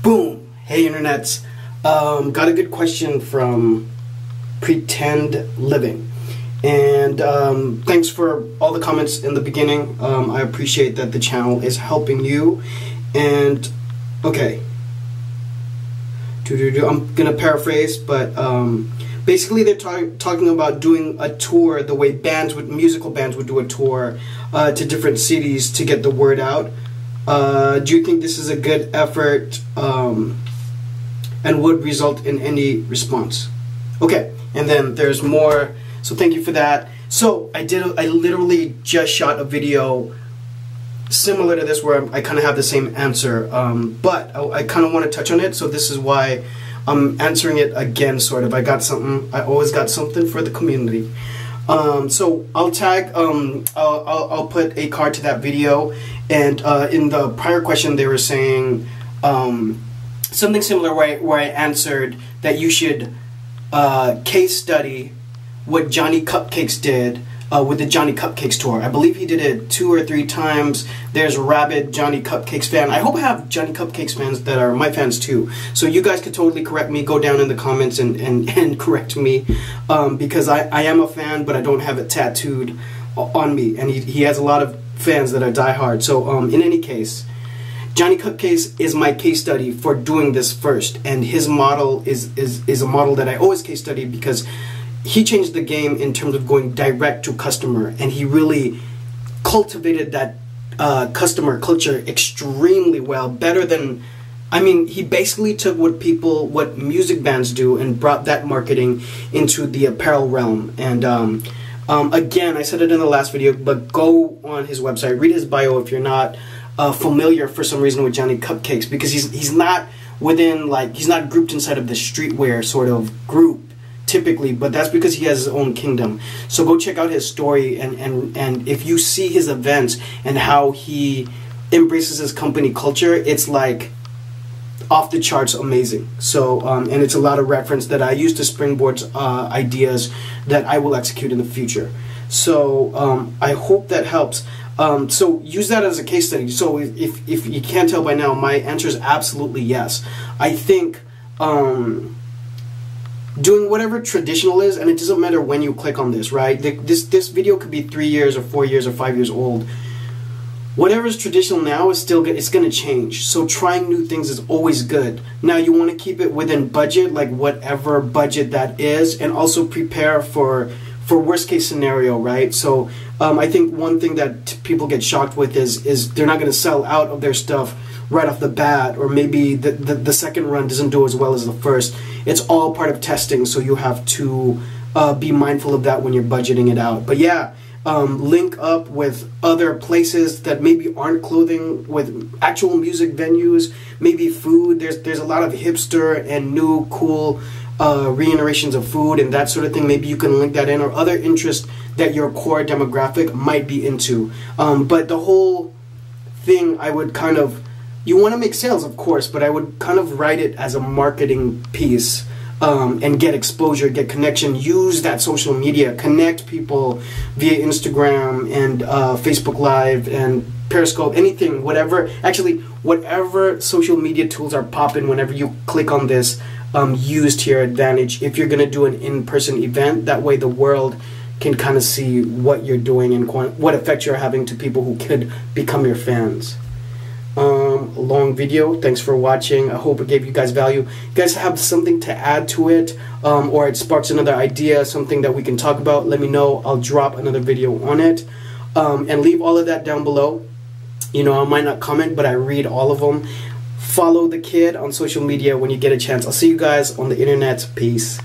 Boom! Hey internets. Got a good question from Pretend Living. And thanks for all the comments in the beginning. I appreciate that the channel is helping you. And okay, I'm gonna paraphrase, but basically they're talking about doing a tour the way musical bands would do a tour to different cities to get the word out. Do you think this is a good effort and would result in any response? Okay, and then there's more. So thank you for that. So I literally just shot a video similar to this where I kind of have the same answer, but I kind of want to touch on it. So this is why I'm answering it again, sort of. I always got something for the community. So I'll tag, I'll put a card to that video. And in the prior question, they were saying something similar where I answered that you should case study what Johnny Cupcakes did with the Johnny Cupcakes tour. I believe he did it 2 or 3 times. There's a rabid Johnny Cupcakes fan. I hope I have Johnny Cupcakes fans that are my fans too. So you guys could totally correct me. Go down in the comments and correct me, because I am a fan, but I don't have it tattooed on me. And he has a lot of fans that are diehard. So in any case, Johnny Cupcakes is my case study for doing this first, and his model is a model that I always case study because he changed the game in terms of going direct to customer, and he really cultivated that customer culture extremely well, better than, I mean, he basically took what music bands do and brought that marketing into the apparel realm. And again, I said it in the last video, but go on his website, read his bio if you're not familiar for some reason with Johnny Cupcakes, because he's not within, like, he's not grouped inside of the streetwear sort of group typically, but that's because he has his own kingdom. So go check out his story, and if you see his events and how he embraces his company culture, it's like off the charts amazing. So and it's a lot of reference that I use to springboard ideas that I will execute in the future. So I hope that helps. So use that as a case study. So if you can't tell by now, my answer is absolutely yes. I think doing whatever traditional is, and it doesn't matter when you click on this, right? This video could be 3 years or 4 years or 5 years old. Whatever is traditional now is still good. It's going to change. So trying new things is always good. Now you want to keep it within budget, like whatever budget that is, and also prepare for worst case scenario, right? So I think one thing that people get shocked with is they're not going to sell out of their stuff right off the bat, or maybe the second run doesn't do as well as the first. It's all part of testing, so you have to be mindful of that when you're budgeting it out. But yeah, link up with other places that maybe aren't clothing, with actual music venues, maybe food. There's a lot of hipster and new cool reiterations of food and that sort of thing. Maybe you can link that in, or other interests that your core demographic might be into. But the whole thing, I would kind of, you want to make sales, of course, but I would kind of write it as a marketing piece, and get exposure, get connection, use that social media, connect people via Instagram and Facebook Live and Periscope, anything, whatever. Actually, whatever social media tools are popping whenever you click on this, use to your advantage if you're going to do an in-person event. That way the world can kind of see what you're doing and what effect you're having to people who could become your fans. Long video. Thanks for watching. I hope it gave you guys value. You guys have something to add to it, or it sparks another idea, something that we can talk about, let me know. I'll drop another video on it. And leave all of that down below. You know, I might not comment, but I read all of them. Follow the kid on social media when you get a chance. I'll see you guys on the internet. Peace.